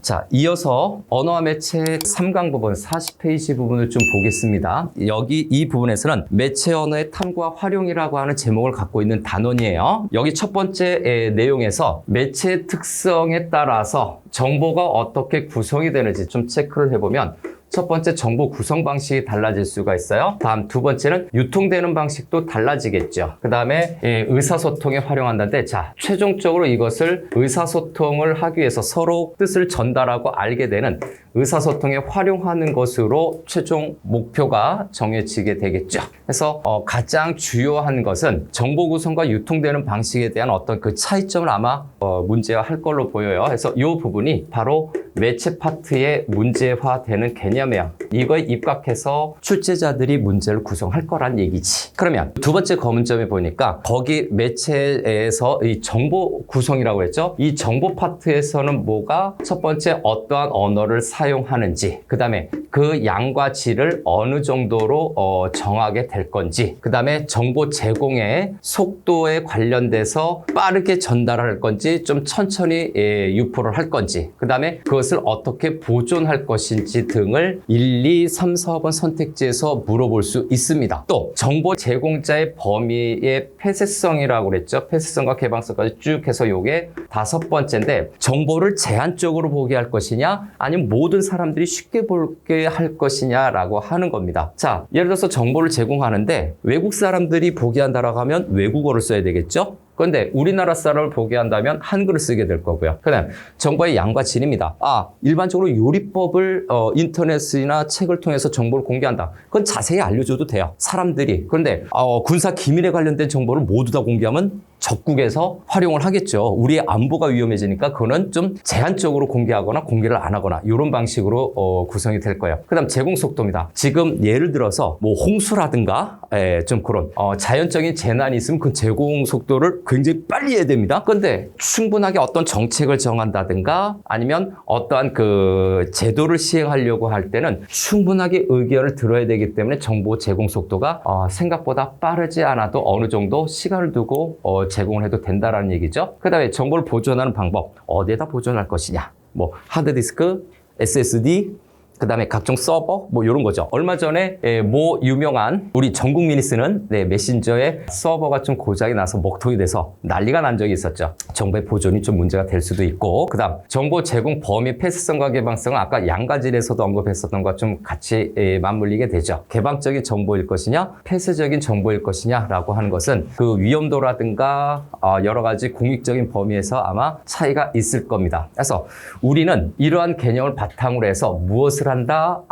자, 이어서 언어와 매체 3강 부분 40페이지 부분을 좀 보겠습니다. 여기 이 부분에서는 매체 언어의 탐구와 활용이라고 하는 제목을 갖고 있는 단원이에요. 여기 첫 번째 내용에서 매체의 특성에 따라서 정보가 어떻게 구성이 되는지 좀 체크를 해보면 첫 번째 정보 구성 방식이 달라질 수가 있어요. 다음 두 번째는 유통되는 방식도 달라지겠죠. 그 다음에 의사소통에 활용한다는데 자, 최종적으로 이것을 의사소통을 하기 위해서 서로 뜻을 전달하고 알게 되는 의사소통에 활용하는 것으로 최종 목표가 정해지게 되겠죠. 그래서 가장 주요한 것은 정보 구성과 유통되는 방식에 대한 어떤 그 차이점을 아마 문제화할 걸로 보여요. 그래서 이 부분이 바로 매체 파트의 문제화되는 개념이에요. 이거에 입각해서 출제자들이 문제를 구성할 거란 얘기지. 그러면 두 번째 검은점에 보니까 거기 매체에서 이 정보 구성이라고 했죠. 이 정보 파트에서는 뭐가 첫 번째 어떠한 언어를 사용하는지, 그 다음에 그 양과 질을 어느 정도로 정하게 될 건지, 그 다음에 정보 제공의 속도에 관련돼서 빠르게 전달할 건지 좀 천천히 유포를 할 건지, 그 다음에 그것을 어떻게 보존할 것인지 등을 1, 2, 3, 4번 선택지에서 물어볼 수 있습니다. 또 정보 제공자의 범위의 폐쇄성이라고 그랬죠. 폐쇄성과 개방성까지 쭉 해서 요게 다섯 번째인데 정보를 제한적으로 보게 할 것이냐 아니면 모든 사람들이 쉽게 보게 할 것이냐라고 하는 겁니다. 자, 예를 들어서 정보를 제공하는데 외국 사람들이 보게 한다라고 하면 외국어를 써야 되겠죠. 그런데 우리나라 사람을 보게 한다면 한글을 쓰게 될 거고요. 그다음 정보의 양과 질입니다. 일반적으로 요리법을 인터넷이나 책을 통해서 정보를 공개한다. 그건 자세히 알려줘도 돼요. 사람들이. 그런데 군사 기밀에 관련된 정보를 모두 다 공개하면 적국에서 활용을 하겠죠. 우리의 안보가 위험해지니까 그거는 좀 제한적으로 공개하거나 공개를 안 하거나 이런 방식으로 구성이 될 거예요. 그다음 제공 속도입니다. 지금 예를 들어서 뭐 홍수라든가 좀 그런 자연적인 재난이 있으면 그 제공 속도를 굉장히 빨리 해야 됩니다. 그런데 충분하게 어떤 정책을 정한다든가 아니면 어떠한 그 제도를 시행하려고 할 때는 충분하게 의견을 들어야 되기 때문에 정보 제공 속도가 생각보다 빠르지 않아도 어느 정도 시간을 두고 제공을 해도 된다라는 얘기죠. 그 다음에 정보를 보존하는 방법, 어디에다 보존할 것이냐, 뭐 하드디스크, SSD, 그 다음에 각종 서버 뭐 이런 거죠. 얼마 전에 뭐 유명한 우리 전 국민이 쓰는 메신저의 서버가 좀 고장이 나서 먹통이 돼서 난리가 난 적이 있었죠. 정보의 보존이 좀 문제가 될 수도 있고, 그 다음 정보 제공 범위 폐쇄성과 개방성은 아까 양가질에서도 언급했었던 것과 좀 같이 맞물리게 되죠. 개방적인 정보일 것이냐 폐쇄적인 정보일 것이냐라고 하는 것은 그 위험도라든가 여러 가지 공익적인 범위에서 아마 차이가 있을 겁니다. 그래서 우리는 이러한 개념을 바탕으로 해서 무엇을 한다?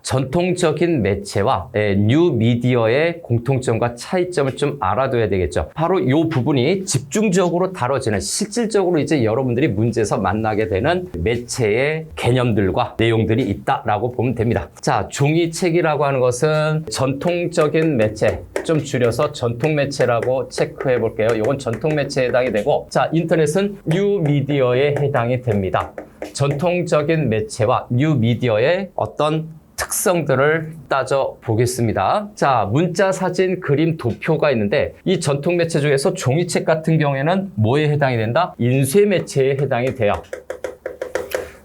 전통적인 매체와 뉴 미디어의 공통점과 차이점을 좀 알아둬야 되겠죠. 바로 이 부분이 집중적으로 다뤄지는 실질적으로 이제 여러분들이 문제에서 만나게 되는 매체의 개념들과 내용들이 있다라고 보면 됩니다. 자, 종이책이라고 하는 것은 전통적인 매체, 좀 줄여서 전통 매체라고 체크해 볼게요. 이건 전통 매체에 해당이 되고, 자, 인터넷은 뉴 미디어에 해당이 됩니다. 전통적인 매체와 뉴 미디어의 어떤 특성들을 따져 보겠습니다. 자, 문자, 사진, 그림, 도표가 있는데 이 전통 매체 중에서 종이책 같은 경우에는 뭐에 해당이 된다? 인쇄 매체에 해당이 돼요.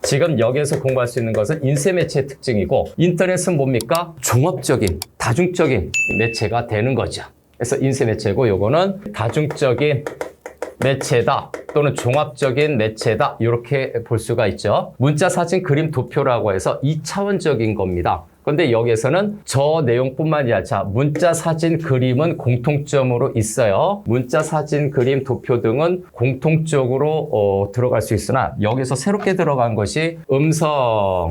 지금 여기에서 공부할 수 있는 것은 인쇄 매체의 특징이고, 인터넷은 뭡니까? 종합적인, 다중적인 매체가 되는 거죠. 그래서 인쇄 매체고, 요거는 다중적인 매체다 또는 종합적인 매체다, 이렇게 볼 수가 있죠. 문자, 사진, 그림, 도표라고 해서 2차원적인 겁니다. 그런데 여기에서는 저 내용뿐만이 아니라, 자, 문자, 사진, 그림은 공통점으로 있어요. 문자, 사진, 그림, 도표 등은 공통적으로 들어갈 수 있으나 여기서 새롭게 들어간 것이 음성,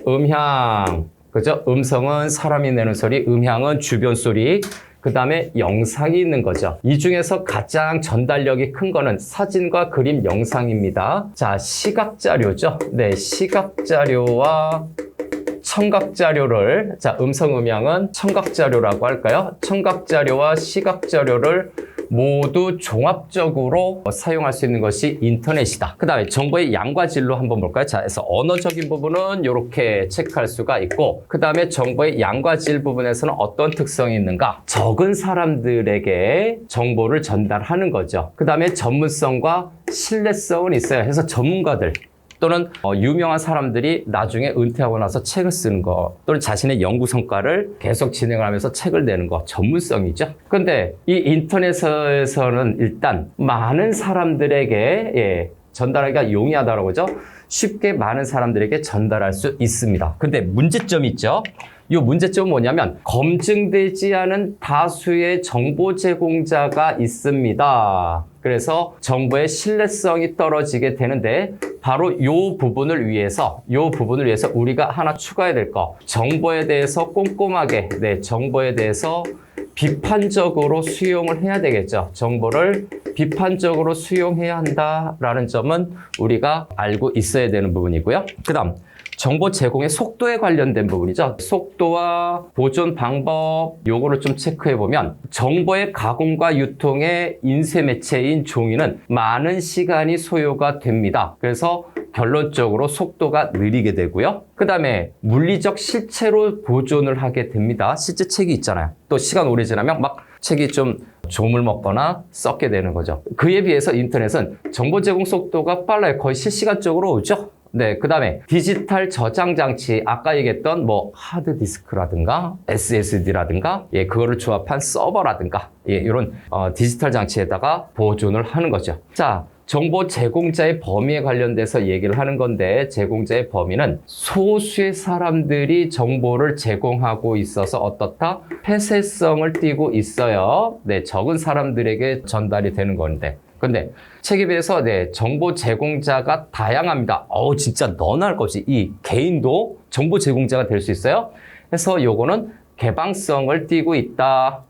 음향, 그죠? 음성은 사람이 내는 소리, 음향은 주변 소리, 그 다음에 영상이 있는 거죠. 이 중에서 가장 전달력이 큰 거는 사진과 그림, 영상입니다. 자, 시각자료죠. 네, 시각자료와 청각자료를, 자, 음성, 음향은 청각자료라고 할까요? 청각자료와 시각자료를 모두 종합적으로 사용할 수 있는 것이 인터넷이다. 그 다음에 정보의 양과 질로 한번 볼까요? 자, 그래서 언어적인 부분은 이렇게 체크할 수가 있고, 그 다음에 정보의 양과 질 부분에서는 어떤 특성이 있는가? 적은 사람들에게 정보를 전달하는 거죠. 그 다음에 전문성과 신뢰성은 있어요. 그래서 전문가들, 또는 유명한 사람들이 나중에 은퇴하고 나서 책을 쓰는 거, 또는 자신의 연구 성과를 계속 진행을 하면서 책을 내는 거, 전문성이죠. 근데 이 인터넷에서는 일단 많은 사람들에게 전달하기가 용이하다고 하죠. 쉽게 많은 사람들에게 전달할 수 있습니다. 근데 문제점이 있죠. 이 문제점은 뭐냐면 검증되지 않은 다수의 정보 제공자가 있습니다. 그래서 정보의 신뢰성이 떨어지게 되는데 바로 이 부분을 위해서 우리가 하나 추가해야 될 거, 정보에 대해서 꼼꼼하게 정보에 대해서 비판적으로 수용을 해야 되겠죠. 정보를 비판적으로 수용해야 한다라는 점은 우리가 알고 있어야 되는 부분이고요. 그다음 정보 제공의 속도에 관련된 부분이죠. 속도와 보존 방법, 요거를 좀 체크해 보면 정보의 가공과 유통의 인쇄 매체인 종이는 많은 시간이 소요가 됩니다. 그래서 결론적으로 속도가 느리게 되고요. 그 다음에 물리적 실체로 보존을 하게 됩니다. 실제 책이 있잖아요. 또 시간 오래 지나면 막 책이 좀 조물 먹거나 썩게 되는 거죠. 그에 비해서 인터넷은 정보 제공 속도가 빨라요. 거의 실시간적으로 오죠. 네, 그 다음에 디지털 저장 장치, 아까 얘기했던 하드디스크라든가 SSD라든가 그거를 조합한 서버라든가 이런 디지털 장치에다가 보존을 하는 거죠. 자, 정보 제공자의 범위에 관련돼서 얘기를 하는 건데, 제공자의 범위는 소수의 사람들이 정보를 제공하고 있어서 어떻다? 폐쇄성을 띠고 있어요. 네, 적은 사람들에게 전달이 되는 건데. 근데 책에 비해서 정보 제공자가 다양합니다. 진짜 너나 할 것 없이 이 개인도 정보 제공자가 될 수 있어요. 그래서 요거는 개방성을 띠고 있다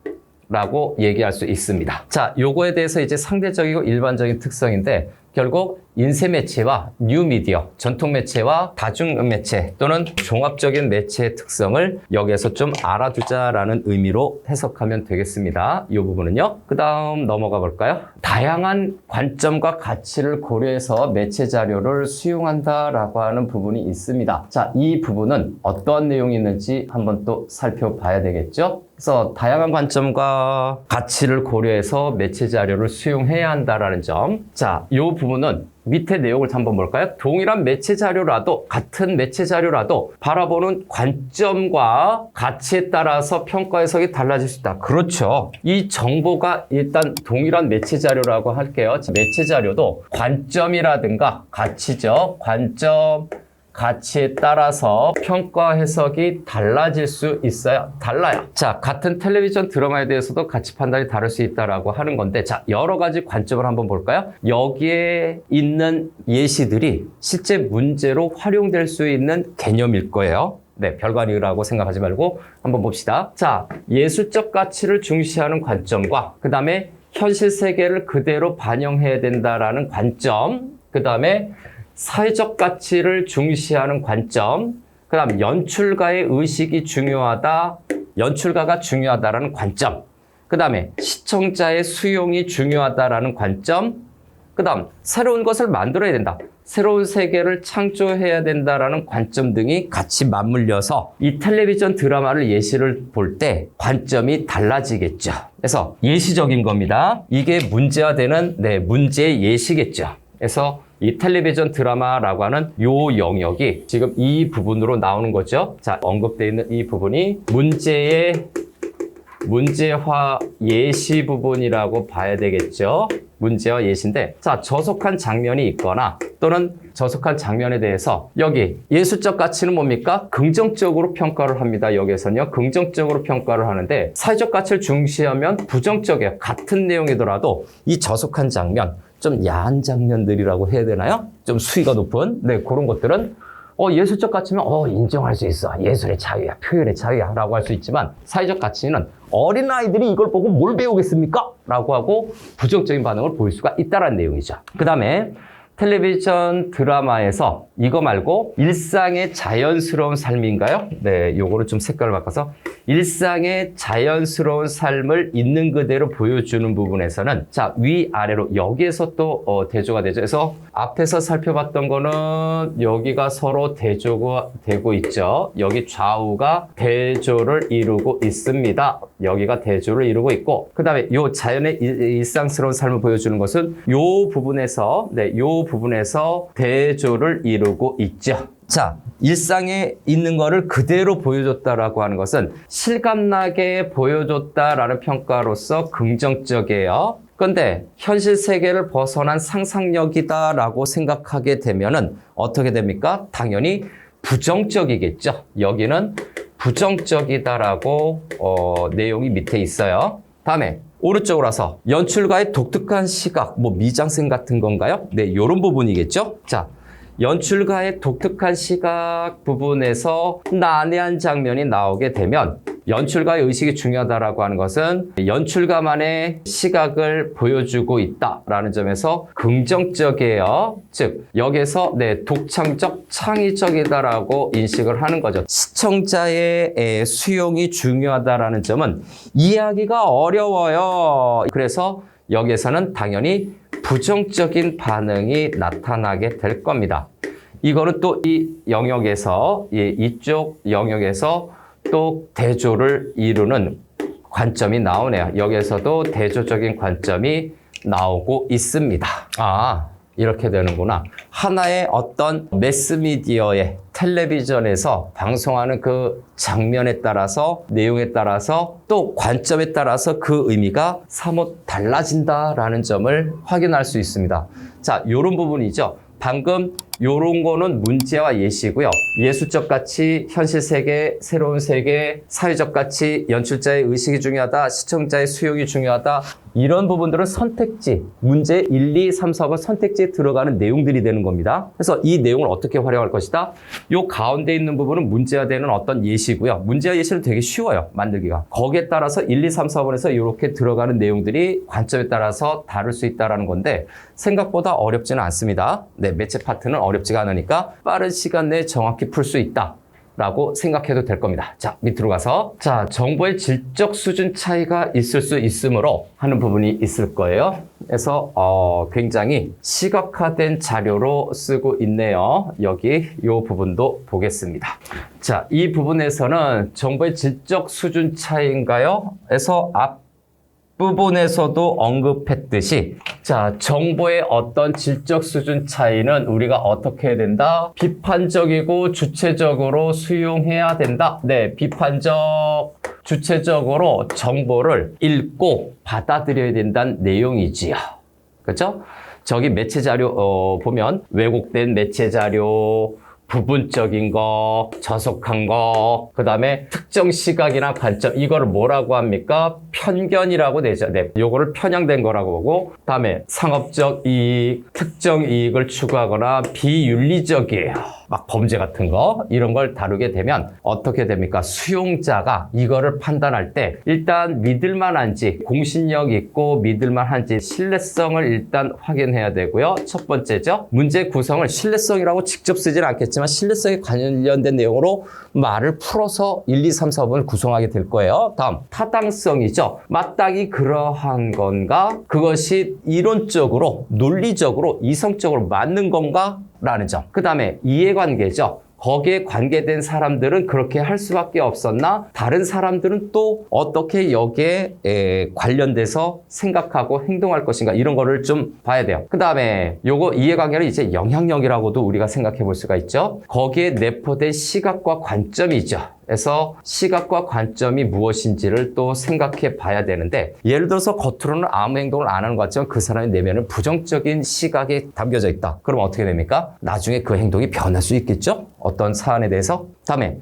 라고 얘기할 수 있습니다. 자, 요거에 대해서 이제 상대적이고 일반적인 특성인데, 결국 인쇄 매체와 뉴미디어, 전통 매체와 다중 매체 또는 종합적인 매체의 특성을 여기에서 좀 알아두자라는 의미로 해석하면 되겠습니다. 이 부분은요. 그 다음 넘어가 볼까요? 다양한 관점과 가치를 고려해서 매체 자료를 수용한다라고 하는 부분이 있습니다. 자, 이 부분은 어떠한 내용이 있는지 한번 또 살펴봐야 되겠죠? 그래서 다양한 관점과 가치를 고려해서 매체 자료를 수용해야 한다라는 점. 자, 이 부분은 밑에 내용을 한번 볼까요? 동일한 매체 자료라도, 같은 매체 자료라도 바라보는 관점과 가치에 따라서 평가 해석이 달라질 수 있다. 그렇죠. 이 정보가 일단 동일한 매체 자료라고 할게요. 매체 자료도 관점이라든가 가치죠. 관점, 가치에 따라서 평가 해석이 달라질 수 있어요. 달라요. 자, 같은 텔레비전 드라마에 대해서도 가치 판단이 다를 수 있다라고 하는 건데, 자, 여러 가지 관점을 한번 볼까요? 여기에 있는 예시들이 실제 문제로 활용될 수 있는 개념일 거예요. 네, 별관이라고 생각하지 말고 한번 봅시다. 자, 예술적 가치를 중시하는 관점과 그 다음에 현실 세계를 그대로 반영해야 된다라는 관점, 그 다음에 사회적 가치를 중시하는 관점, 그 다음 연출가의 의식이 중요하다, 연출가가 중요하다라는 관점, 그 다음에 시청자의 수용이 중요하다라는 관점, 그 다음 새로운 것을 만들어야 된다, 새로운 세계를 창조해야 된다라는 관점 등이 같이 맞물려서 이 텔레비전 드라마를 예시를 볼 때 관점이 달라지겠죠. 그래서 예시적인 겁니다. 이게 문제화되는 문제의 예시겠죠. 그래서 이 텔레비전 드라마라고 하는 요 영역이 지금 이 부분으로 나오는 거죠. 자, 언급되어 있는 이 부분이 문제화 예시 부분이라고 봐야 되겠죠. 문제화 예시인데, 자, 저속한 장면이 있거나 또는 저속한 장면에 대해서 여기 예술적 가치는 뭡니까? 긍정적으로 평가를 합니다. 여기에서는요, 긍정적으로 평가를 하는데 사회적 가치를 중시하면 부정적이에요. 같은 내용이더라도 이 저속한 장면, 좀 야한 장면들이라고 해야 되나요? 좀 수위가 높은 그런 것들은 예술적 가치면 인정할 수 있어. 예술의 자유야, 표현의 자유야 라고 할 수 있지만, 사회적 가치는 어린아이들이 이걸 보고 뭘 배우겠습니까? 라고 하고 부정적인 반응을 보일 수가 있다는 내용이죠. 그 다음에 텔레비전 드라마에서 이거 말고 일상의 자연스러운 삶인가요? 네, 요거를 좀 색깔을 바꿔서 일상의 자연스러운 삶을 있는 그대로 보여주는 부분에서는, 자, 위아래로 여기에서 또 대조가 되죠. 그래서 앞에서 살펴봤던 거는 여기가 서로 대조가 되고 있죠. 여기 좌우가 대조를 이루고 있습니다. 여기가 대조를 이루고 있고, 그 다음에 요 자연의 일상스러운 삶을 보여주는 것은 요 부분에서 요 요 부분에서 대조를 이루고 있죠. 자, 일상에 있는 거를 그대로 보여줬다라고 하는 것은 실감나게 보여줬다라는 평가로서 긍정적이에요. 그런데 현실 세계를 벗어난 상상력이다라고 생각하게 되면은 어떻게 됩니까? 당연히 부정적이겠죠. 여기는 부정적이다라고 내용이 밑에 있어요. 다음에 오른쪽으로 와서 연출가의 독특한 시각, 뭐 미장센 같은 건가요? 네, 이런 부분이겠죠. 자, 연출가의 독특한 시각 부분에서 난해한 장면이 나오게 되면 연출가의 의식이 중요하다라고 하는 것은 연출가만의 시각을 보여주고 있다라는 점에서 긍정적이에요. 즉 여기서 독창적, 창의적이다라고 인식을 하는 거죠. 시청자의 수용이 중요하다라는 점은 이해하기가 어려워요. 그래서 여기에서는 당연히 부정적인 반응이 나타나게 될 겁니다. 이거는 또 이 영역에서, 이쪽 영역에서 또 대조를 이루는 관점이 나오네요. 여기에서도 대조적인 관점이 나오고 있습니다. 아, 이렇게 되는구나. 하나의 어떤 매스미디어의 텔레비전에서 방송하는 그 장면에 따라서, 내용에 따라서, 또 관점에 따라서 그 의미가 사뭇 달라진다라는 점을 확인할 수 있습니다. 자, 요런 부분이죠. 방금 요런 거는 문제와 예시고요. 예술적 가치, 현실 세계, 새로운 세계, 사회적 가치, 연출자의 의식이 중요하다, 시청자의 수용이 중요하다. 이런 부분들은 선택지, 문제 1, 2, 3, 4번 선택지에 들어가는 내용들이 되는 겁니다. 그래서 이 내용을 어떻게 활용할 것이다? 요 가운데 있는 부분은 문제화되는 어떤 예시고요. 문제화 예시는 되게 쉬워요, 만들기가. 거기에 따라서 1, 2, 3, 4번에서 이렇게 들어가는 내용들이 관점에 따라서 다를 수 있다는 건데 생각보다 어렵지는 않습니다. 네, 매체 파트는 어렵지가 않으니까 빠른 시간 내에 정확히 풀 수 있다 라고 생각해도 될 겁니다. 자, 밑으로 가서 자, 정보의 질적 수준 차이가 있을 수 있으므로 하는 부분이 있을 거예요. 그래서 굉장히 시각화된 자료로 쓰고 있네요. 여기 이 부분도 보겠습니다. 자, 이 부분에서는 정보의 질적 수준 차이인가요? 에서 앞부분에서도 언급했듯이 자, 정보의 어떤 질적 수준 차이는 우리가 어떻게 해야 된다? 비판적이고 주체적으로 수용해야 된다. 네, 비판적, 주체적으로 정보를 읽고 받아들여야 된다는 내용이지요. 그렇죠? 저기 매체 자료 보면 왜곡된 매체 자료, 부분적인 거, 저속한 거, 그 다음에 특정 시각이나 관점, 이거를 뭐라고 합니까? 편견이라고 되죠. 네, 요거를 편향된 거라고 보고, 다음에 상업적 이익, 특정 이익을 추구하거나 비윤리적이에요. 막 범죄 같은 거, 이런 걸 다루게 되면 어떻게 됩니까? 수용자가 이거를 판단할 때 일단 믿을만한지, 공신력 있고 믿을만한지 신뢰성을 일단 확인해야 되고요. 첫 번째죠. 문제 구성을 신뢰성이라고 직접 쓰지는 않겠지만 신뢰성에 관련된 내용으로 말을 풀어서 1, 2, 3, 4번을 구성하게 될 거예요. 다음, 타당성이죠. 마땅히 그러한 건가? 그것이 이론적으로, 논리적으로, 이성적으로 맞는 건가? 라는 점. 그 다음에 이해관계죠. 거기에 관계된 사람들은 그렇게 할 수밖에 없었나? 다른 사람들은 또 어떻게 여기에 관련돼서 생각하고 행동할 것인가? 이런 거를 좀 봐야 돼요. 그 다음에 요거 이해관계는 이제 영향력이라고도 우리가 생각해 볼 수가 있죠. 거기에 내포된 시각과 관점이죠. 그래서 시각과 관점이 무엇인지를 또 생각해 봐야 되는데 예를 들어서 겉으로는 아무 행동을 안 하는 것 같지만 그 사람의 내면은 부정적인 시각이 담겨져 있다. 그럼 어떻게 됩니까? 나중에 그 행동이 변할 수 있겠죠? 어떤 사안에 대해서. 다음에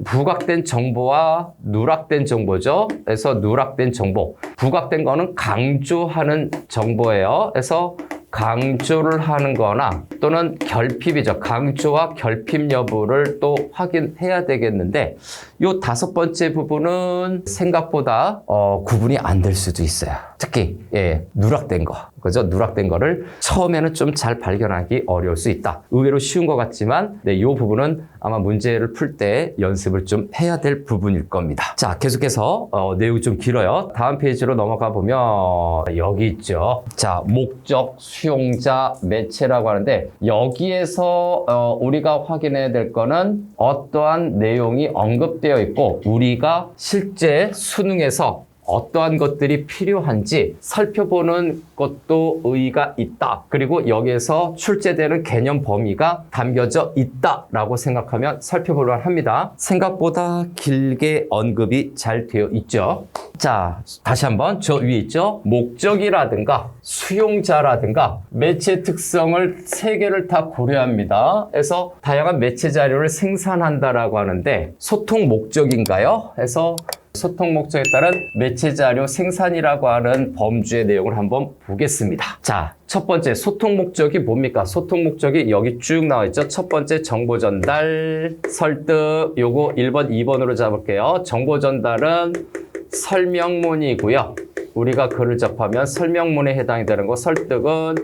부각된 정보와 누락된 정보죠. 그래서 누락된 정보. 부각된 거는 강조하는 정보예요. 그래서 강조를 하는 거나 또는 결핍이죠. 강조와 결핍 여부를 또 확인해야 되겠는데 요 다섯 번째 부분은 생각보다 구분이 안 될 수도 있어요. 특히 누락된 거. 그죠? 누락된 거를 처음에는 좀 잘 발견하기 어려울 수 있다. 의외로 쉬운 것 같지만 이 부분은 아마 문제를 풀 때 연습을 좀 해야 될 부분일 겁니다. 자, 계속해서 내용이 좀 길어요. 다음 페이지로 넘어가 보면 여기 있죠. 자, 목적, 수용자, 매체라고 하는데 여기에서 우리가 확인해야 될 거는 어떠한 내용이 언급되어 있고 우리가 실제 수능에서 어떠한 것들이 필요한지 살펴보는 것도 의의가 있다. 그리고 여기에서 출제되는 개념 범위가 담겨져 있다라고 생각하면 살펴볼 만합니다. 생각보다 길게 언급이 잘 되어 있죠. 자, 다시 한번 저 위에 있죠. 목적이라든가 수용자라든가 매체 특성을 세 개를 다 고려합니다. 그래서 다양한 매체 자료를 생산한다라고 하는데 소통 목적인가요? 해서 소통 목적에 따른 매체 자료 생산이라고 하는 범주의 내용을 한번 보겠습니다. 자, 첫 번째 소통 목적이 뭡니까? 소통 목적이 여기 쭉 나와 있죠. 첫 번째 정보 전달, 설득, 요거 1번, 2번으로 잡을게요. 정보 전달은 설명문이고요. 우리가 글을 접하면 설명문에 해당이 되는 거, 설득은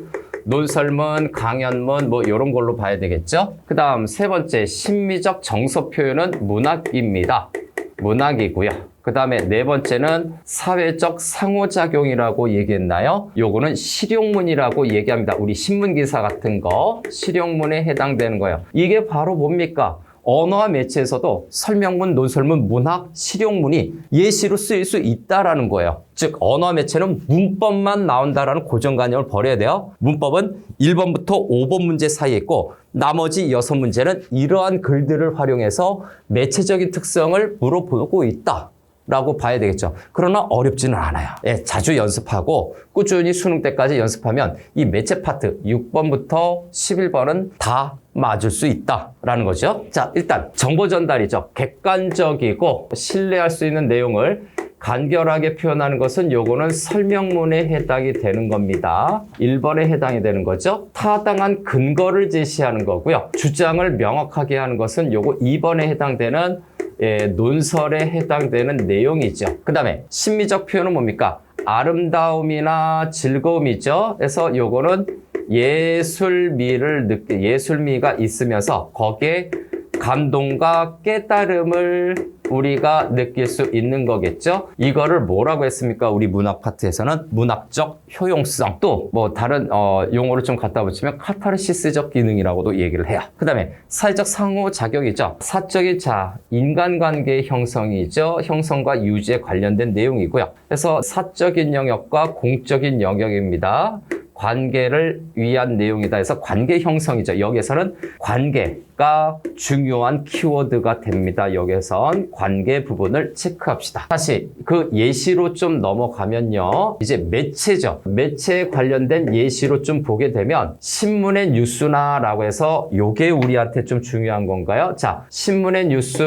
논설문, 강연문 뭐 이런 걸로 봐야 되겠죠. 그 다음 세 번째 심미적 정서 표현은 문학입니다. 문학이고요. 그 다음에 네 번째는 사회적 상호작용이라고 얘기했나요? 요거는 실용문이라고 얘기합니다. 우리 신문기사 같은 거 실용문에 해당되는 거예요. 이게 바로 뭡니까? 언어와 매체에서도 설명문, 논설문, 문학, 실용문이 예시로 쓰일 수 있다라는 거예요. 즉 언어와 매체는 문법만 나온다라는 고정관념을 버려야 돼요. 문법은 1번부터 5번 문제 사이에 있고 나머지 6문제는 이러한 글들을 활용해서 매체적인 특성을 물어보고 있다. 라고 봐야 되겠죠. 그러나 어렵지는 않아요. 예, 자주 연습하고 꾸준히 수능 때까지 연습하면 이 매체 파트 6번부터 11번은 다 맞을 수 있다라는 거죠. 자, 일단 정보 전달이죠. 객관적이고 신뢰할 수 있는 내용을 간결하게 표현하는 것은 요거는 설명문에 해당이 되는 겁니다. 1번에 해당이 되는 거죠. 타당한 근거를 제시하는 거고요. 주장을 명확하게 하는 것은 요거 2번에 해당되는 논설에 해당되는 내용이죠. 그 다음에 심미적 표현은 뭡니까? 아름다움이나 즐거움이죠. 그래서 요거는 예술미가 있으면서 거기에 감동과 깨달음을 우리가 느낄 수 있는 거겠죠. 이거를 뭐라고 했습니까? 우리 문학 파트에서는 문학적 효용성, 또 뭐 다른 용어를 좀 갖다 붙이면 카타르시스적 기능이라고도 얘기를 해요. 그 다음에 사회적 상호작용이죠. 사적인 인간관계의 형성이죠. 형성과 유지에 관련된 내용이고요. 그래서 사적인 영역과 공적인 영역입니다. 관계를 위한 내용이다 해서 관계 형성이죠. 여기에서는 관계가 중요한 키워드가 됩니다. 여기에선 관계 부분을 체크합시다. 다시 그 예시로 좀 넘어가면요. 이제 매체죠. 매체에 관련된 예시로 좀 보게 되면 신문의 뉴스나라고 해서 요게 우리한테 좀 중요한 건가요? 자, 신문의 뉴스.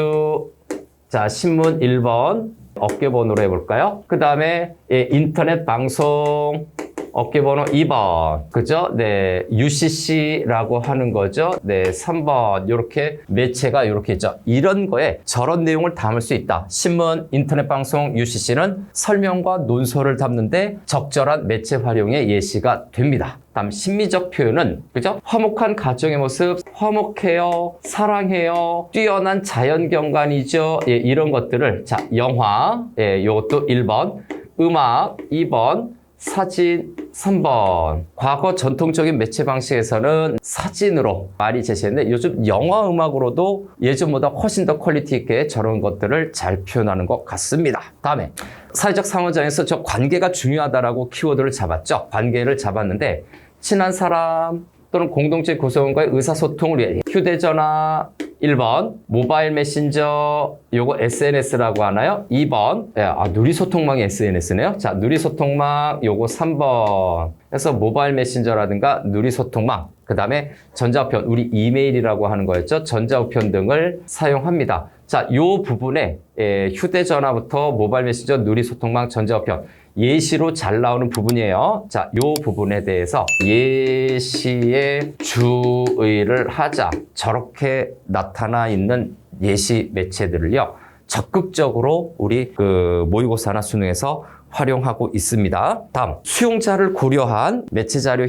자, 신문 1번 어깨번호로 해볼까요? 그 다음에 인터넷 방송 어깨번호 2번. 그죠? 네. UCC라고 하는 거죠. 네. 3번. 요렇게 매체가 요렇게 있죠. 이런 거에 저런 내용을 담을 수 있다. 신문, 인터넷 방송, UCC는 설명과 논설을 담는데 적절한 매체 활용의 예시가 됩니다. 다음 심미적 표현은 그죠? 화목한 가정의 모습, 화목해요, 사랑해요, 뛰어난 자연경관이죠. 예, 이런 것들을 자, 영화, 예, 요것도 1번, 음악 2번, 사진 3번. 과거 전통적인 매체 방식에서는 사진으로 많이 제시했는데 요즘 영화 음악으로도 예전보다 훨씬 더 퀄리티 있게 저런 것들을 잘 표현하는 것 같습니다. 다음에 사회적 상호작용에서 저 관계가 중요하다라고 키워드를 잡았죠. 관계를 잡았는데 친한 사람 또는 공동체 구성원과의 의사소통을 위해 휴대전화 1번, 모바일 메신저, 요거 SNS라고 하나요? 2번, 누리소통망이 SNS네요. 자, 누리소통망, 요거 3번. 그래서 모바일 메신저라든가 누리소통망, 그 다음에 전자우편, 우리 이메일이라고 하는 거였죠. 전자우편 등을 사용합니다. 자, 요 부분에 휴대전화부터 모바일 메신저, 누리소통망, 전자우편, 예시로 잘 나오는 부분이에요. 자, 요 부분에 대해서 예시에 주의를 하자. 저렇게 나타나 있는 예시 매체들을요, 적극적으로 우리 모의고사나 수능에서 활용하고 있습니다. 다음, 수용자를 고려한 매체 자료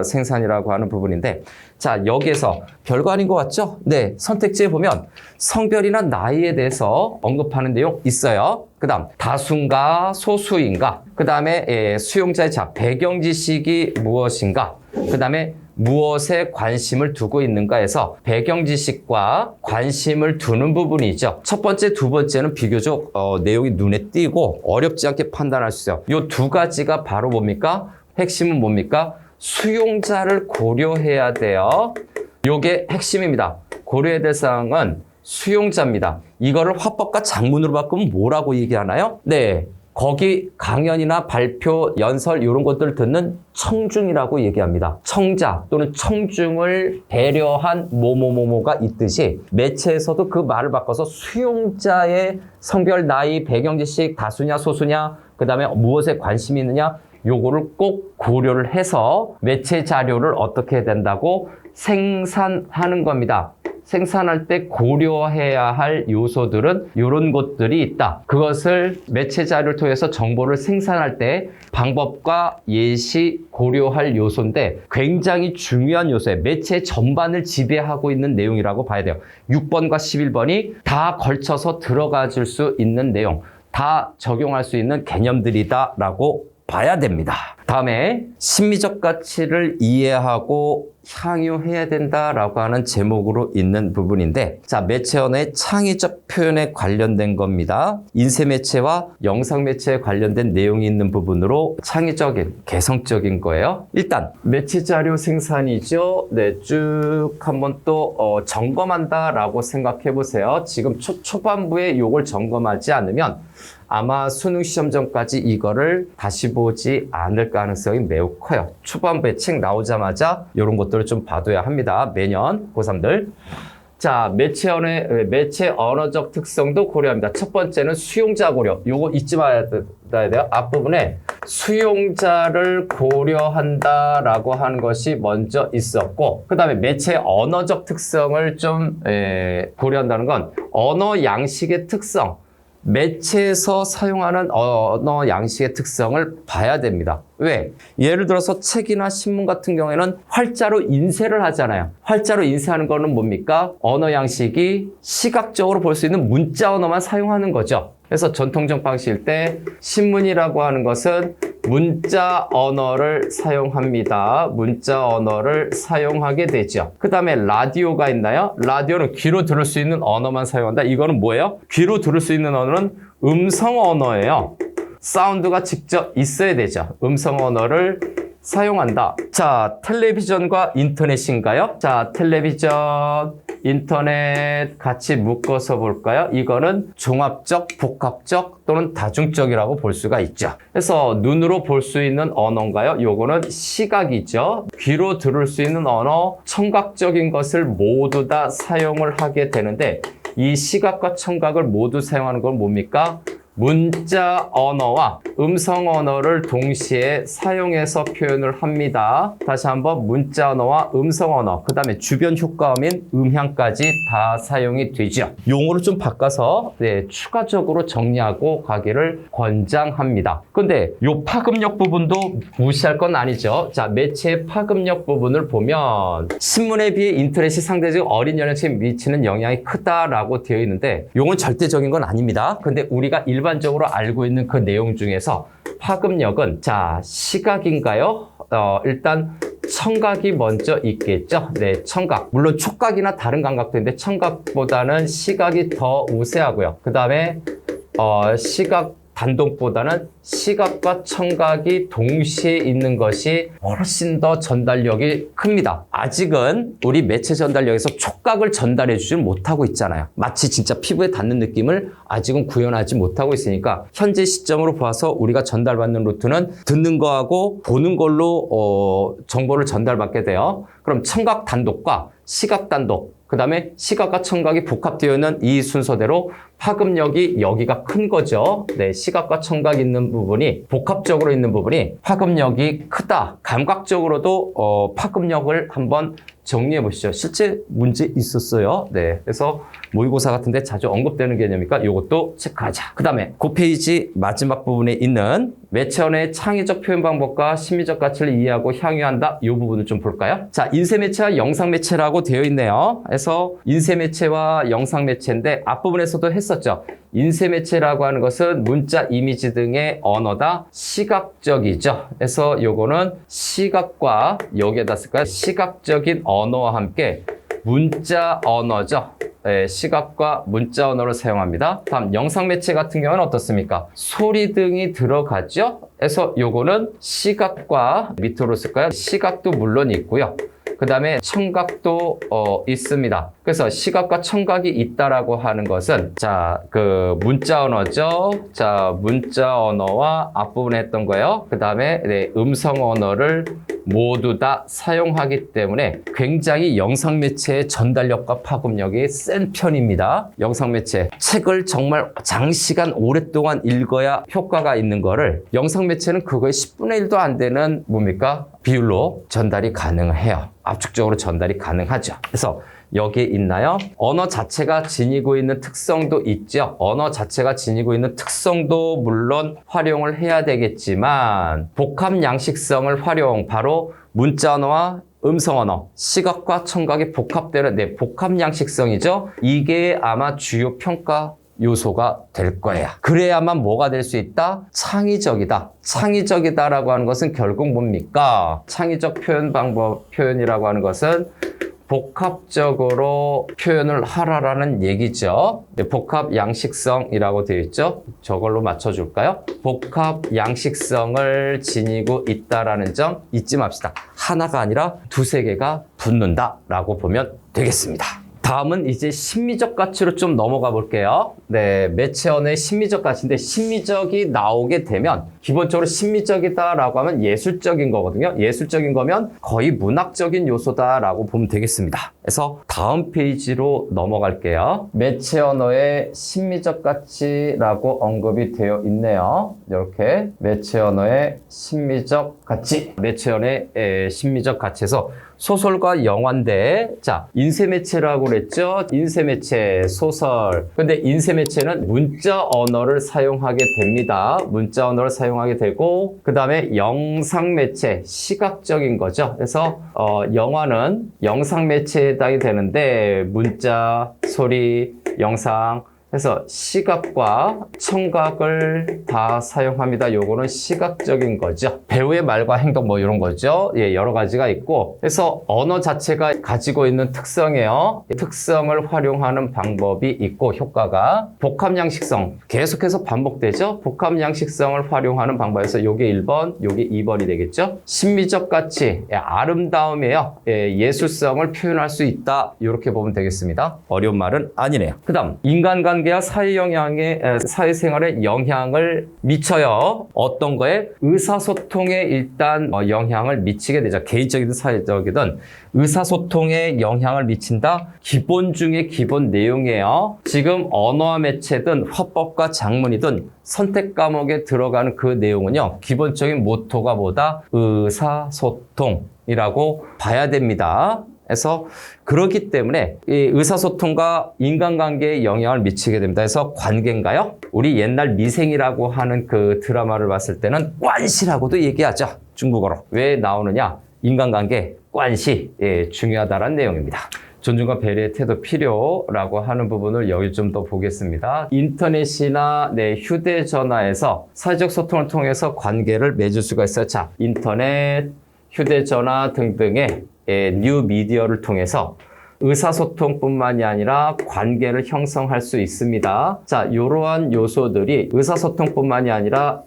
생산이라고 하는 부분인데, 자, 여기에서 별거 아닌 것 같죠? 네, 선택지에 보면 성별이나 나이에 대해서 언급하는 내용 있어요. 그 다음, 다수인가, 소수인가, 그 다음에 수용자의 배경 지식이 무엇인가, 그 다음에 무엇에 관심을 두고 있는가 해서 배경 지식과 관심을 두는 부분이죠. 첫 번째, 두 번째는 비교적 내용이 눈에 띄고 어렵지 않게 판단할 수 있어요. 이 두 가지가 바로 뭡니까? 핵심은 뭡니까? 수용자를 고려해야 돼요. 요게 핵심입니다. 고려해야 될 사항은 수용자입니다. 이거를 화법과 작문으로 바꾸면 뭐라고 얘기하나요? 네, 거기 강연이나 발표, 연설 이런 것들을 듣는 청중이라고 얘기합니다. 청자 또는 청중을 배려한 뭐뭐뭐뭐가 있듯이 매체에서도 그 말을 바꿔서 수용자의 성별, 나이, 배경 지식, 다수냐 소수냐, 그 다음에 무엇에 관심이 있느냐, 요거를 꼭 고려를 해서 매체 자료를 어떻게 해야 된다고 생산하는 겁니다. 생산할 때 고려해야 할 요소들은 이런 것들이 있다. 그것을 매체 자료를 통해서 정보를 생산할 때 방법과 예시 고려할 요소인데 굉장히 중요한 요소예요. 매체 전반을 지배하고 있는 내용이라고 봐야 돼요. 6번과 11번이 다 걸쳐서 들어가 줄 수 있는 내용, 다 적용할 수 있는 개념들이다라고 봐야 됩니다. 다음에 심미적 가치를 이해하고 향유해야 된다라고 하는 제목으로 있는 부분인데, 자, 매체 언어의 창의적 표현에 관련된 겁니다. 인쇄 매체와 영상 매체에 관련된 내용이 있는 부분으로 창의적인, 개성적인 거예요. 일단 매체 자료 생산이죠. 네, 쭉 한번 또 점검한다라고 생각해 보세요. 지금 초반부에 이걸 점검하지 않으면 아마 수능 시험 전까지 이거를 다시 보지 않을 가능성이 매우 커요. 초반부에 책 나오자마자 이런 것들을 좀 봐둬야 합니다. 매년 고3들. 자, 매체 언어적 특성도 고려합니다. 첫 번째는 수용자 고려. 요거 잊지 말아야 돼요. 앞부분에 수용자를 고려한다라고 하는 것이 먼저 있었고, 그 다음에 매체 언어적 특성을 좀 고려한다는 건 언어 양식의 특성, 매체에서 사용하는 언어 양식의 특성을 봐야 됩니다. 왜? 예를 들어서 책이나 신문 같은 경우에는 활자로 인쇄를 하잖아요. 활자로 인쇄하는 거는 뭡니까? 언어 양식이 시각적으로 볼 수 있는 문자 언어만 사용하는 거죠. 그래서 전통적 방식일 때 신문이라고 하는 것은 문자 언어를 사용합니다. 문자 언어를 사용하게 되죠. 그 다음에 라디오가 있나요? 라디오는 귀로 들을 수 있는 언어만 사용한다. 이거는 뭐예요? 귀로 들을 수 있는 언어는 음성 언어예요. 사운드가 직접 있어야 되죠. 음성 언어를 사용한다. 자, 텔레비전과 인터넷인가요? 자, 텔레비전, 인터넷 같이 묶어서 볼까요? 이거는 종합적, 복합적 또는 다중적이라고 볼 수가 있죠. 그래서 눈으로 볼 수 있는 언어인가요? 요거는 시각이죠. 귀로 들을 수 있는 언어, 청각적인 것을 모두 다 사용을 하게 되는데, 이 시각과 청각을 모두 사용하는 건 뭡니까? 문자 언어와 음성 언어를 동시에 사용해서 표현을 합니다. 다시 한번 문자 언어와 음성 언어, 그 다음에 주변 효과음인 음향까지 다 사용이 되죠. 용어를 좀 바꿔서 추가적으로 정리하고 가기를 권장합니다. 근데 요 파급력 부분도 무시할 건 아니죠. 자, 매체의 파급력 부분을 보면 신문에 비해 인터넷이 상대적으로 어린 연령층에 미치는 영향이 크다라고 되어 있는데, 요건 절대적인 건 아닙니다. 근데 우리가 일반적으로 알고 있는 그 내용 중에서 파급력은, 자, 시각인가요? 일단 청각이 먼저 있겠죠. 네, 청각. 물론 촉각이나 다른 감각도 있는데 청각보다는 시각이 더 우세하고요. 그 다음에 시각 단독보다는 시각과 청각이 동시에 있는 것이 훨씬 더 전달력이 큽니다. 아직은 우리 매체 전달력에서 촉각을 전달해 주지 못하고 있잖아요. 마치 진짜 피부에 닿는 느낌을 아직은 구현하지 못하고 있으니까 현재 시점으로 봐서 우리가 전달받는 루트는 듣는 거하고 보는 걸로 정보를 전달받게 돼요. 그럼 청각 단독과 시각 단독, 그 다음에 시각과 청각이 복합되어 있는 이 순서대로 파급력이 여기가 큰 거죠. 네, 시각과 청각이 있는 부분이, 복합적으로 있는 부분이 파급력이 크다. 감각적으로도 파급력을 한번 정리해 보시죠. 실제 문제 있었어요. 네, 그래서 모의고사 같은데 자주 언급되는 개념이니까 이것도 체크하자. 그 다음에 그 페이지 마지막 부분에 있는 매체 언어의 창의적 표현 방법과 심미적 가치를 이해하고 향유한다. 이 부분을 좀 볼까요? 자, 인쇄 매체와 영상 매체라고 되어 있네요. 그래서 인쇄 매체와 영상 매체인데 앞부분에서도 했었죠. 인쇄 매체라고 하는 것은 문자, 이미지 등의 언어다 시각적이죠. 그래서 요거는 시각과 여기에다 쓸까요? 시각적인 언어와 함께 문자 언어죠. 네, 시각과 문자 언어를 사용합니다. 다음 영상 매체 같은 경우는 어떻습니까? 소리 등이 들어가죠. 그래서 요거는 시각과 밑으로 쓸까요? 시각도 물론 있고요. 그 다음에 청각도 있습니다. 그래서 시각과 청각이 있다라고 하는 것은 그 문자 언어죠. 문자 언어와 앞부분에 했던 거예요. 그 다음에 음성 언어를 모두 다 사용하기 때문에 굉장히 영상 매체의 전달력과 파급력이 센 편입니다. 영상 매체. 책을 정말 장시간 오랫동안 읽어야 효과가 있는 거를 영상 매체는 그거의 10분의 1도 안 되는 뭡니까? 비율로 전달이 가능해요. 압축적으로 전달이 가능하죠. 그래서 여기에 있나요? 언어 자체가 지니고 있는 특성도 있죠. 언어 자체가 지니고 있는 특성도 물론 활용을 해야 되겠지만 복합 양식성을 활용, 바로 문자 언어와 음성 언어, 시각과 청각이 복합되는 복합 양식성이죠. 이게 아마 주요 평가 요소가 될 거예요. 그래야만 뭐가 될 수 있다? 창의적이다. 창의적이다라고 하는 것은 결국 뭡니까? 창의적 표현이라고 하는 것은 복합적으로 표현을 하라라는 얘기죠. 복합 양식성이라고 되어 있죠. 저걸로 맞춰줄까요? 복합 양식성을 지니고 있다라는 점 잊지 맙시다. 하나가 아니라 두세 개가 붙는다라고 보면 되겠습니다. 다음은 이제 심미적 가치로 좀 넘어가 볼게요. 매체 언어의 심미적 가치인데, 심미적이 나오게 되면 기본적으로 심미적이다라고 하면 예술적인 거거든요. 예술적인 거면 거의 문학적인 요소다라고 보면 되겠습니다. 그래서 다음 페이지로 넘어갈게요. 매체 언어의 심미적 가치라고 언급이 되어 있네요. 이렇게 매체 언어의 심미적 가치, 매체 언어의 심미적 가치에서 소설과 영화인데, 인쇄 매체라고 그랬죠? 인쇄 매체, 소설. 근데 인쇄 매체는 문자 언어를 사용하게 됩니다. 문자 언어를 사용하게 되고, 그 다음에 영상 매체, 시각적인 거죠. 그래서, 영화는 영상 매체에 해당이 되는데, 문자, 소리, 영상, 그래서 시각과 청각을 다 사용합니다. 요거는 시각적인 거죠. 배우의 말과 행동 이런 거죠. 여러 가지가 있고, 그래서 언어 자체가 가지고 있는 특성이에요. 특성을 활용하는 방법이 있고, 효과가 복합 양식성 계속해서 반복되죠. 복합 양식성을 활용하는 방법에서 요게 1번, 요게 2번이 되겠죠. 심미적 가치, 아름다움이에요. 예술성을 표현할 수 있다. 이렇게 보면 되겠습니다. 어려운 말은 아니네요. 그 다음 인간관계와 사회생활에 영향을 미쳐요. 어떤 거에? 의사소통에 일단 영향을 미치게 되죠. 개인적이든 사회적이든 의사소통에 영향을 미친다. 기본 중에 기본 내용이에요. 지금 언어와 매체든 화법과 작문이든 선택 과목에 들어가는 그 내용은요, 기본적인 모토가 뭐다? 의사소통이라고 봐야 됩니다. 그래서 그렇기 때문에 이 의사소통과 인간관계에 영향을 미치게 됩니다. 그래서 관계인가요? 우리 옛날 미생이라고 하는 그 드라마를 봤을 때는 관시라고도 얘기하죠. 중국어로. 왜 나오느냐? 인간관계, 관시, 중요하다는 내용입니다. 존중과 배려의 태도 필요라고 하는 부분을 여기 좀 더 보겠습니다. 인터넷이나 휴대전화에서 사회적 소통을 통해서 관계를 맺을 수가 있어요. 인터넷, 휴대전화 등등의 뉴 미디어를 통해서 의사소통뿐만이 아니라 관계를 형성할 수 있습니다. 이러한 요소들이 의사소통뿐만이 아니라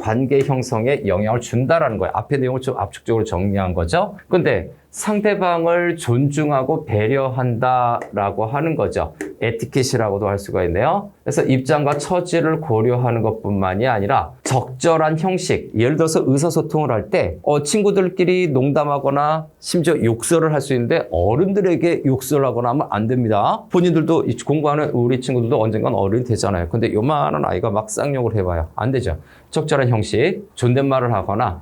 관계 형성에 영향을 준다라는 거예요. 앞의 내용을 좀 압축적으로 정리한 거죠. 근데 상대방을 존중하고 배려한다라고 하는 거죠. 에티켓이라고도 할 수가 있네요. 그래서 입장과 처지를 고려하는 것뿐만이 아니라 적절한 형식, 예를 들어서 의사소통을 할 때 친구들끼리 농담하거나 심지어 욕설을 할 수 있는데 어른들에게 욕설을 하거나 하면 안 됩니다. 본인들도 공부하는 우리 친구들도 언젠간 어른이 되잖아요. 근데 요만한 아이가 막 쌍욕을 해봐요. 안 되죠. 적절한 형식, 존댓말을 하거나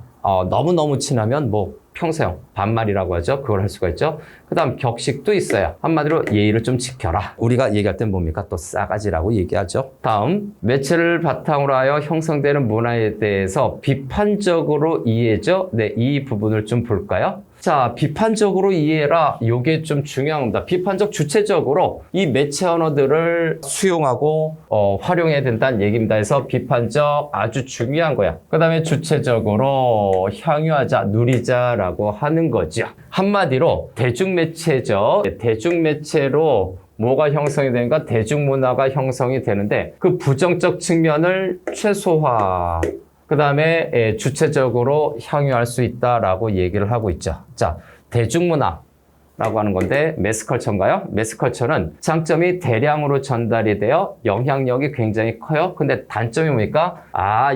너무너무 친하면 평생 반말이라고 하죠. 그걸 할 수가 있죠. 그 다음 격식도 있어요. 한마디로 예의를 좀 지켜라. 우리가 얘기할 땐 뭡니까? 또 싸가지라고 얘기하죠. 다음, 매체를 바탕으로 하여 형성되는 문화에 대해서 비판적으로 이해죠. 이 부분을 좀 볼까요? 자, 비판적으로 이해해라. 요게 좀 중요한 겁니다. 비판적 주체적으로 이 매체 언어들을 수용하고 활용해야 된다는 얘기입니다. 그래서 비판적 아주 중요한 거야. 그 다음에 주체적으로 향유하자, 누리자라고 하는 거죠. 한마디로 대중매체죠. 대중매체로 뭐가 형성이 되는가? 대중문화가 형성이 되는데 그 부정적 측면을 최소화. 그 다음에 주체적으로 향유할 수 있다라고 얘기를 하고 있죠. 자, 대중문화라고 하는 건데 매스컬처인가요? 매스컬처는 장점이 대량으로 전달이 되어 영향력이 굉장히 커요. 근데 단점이 뭡니까?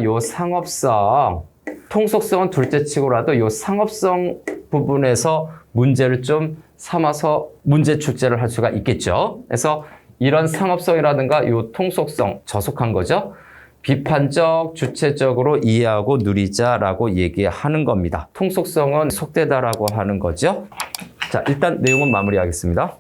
요 상업성, 통속성은 둘째치고라도 요 상업성 부분에서 문제를 좀 삼아서 문제 출제를 할 수가 있겠죠. 그래서 이런 상업성이라든가 요 통속성, 저속한 거죠. 비판적, 주체적으로 이해하고 누리자라고 얘기하는 겁니다. 통속성은 속되다라고 하는 거죠. 자, 일단 내용은 마무리하겠습니다.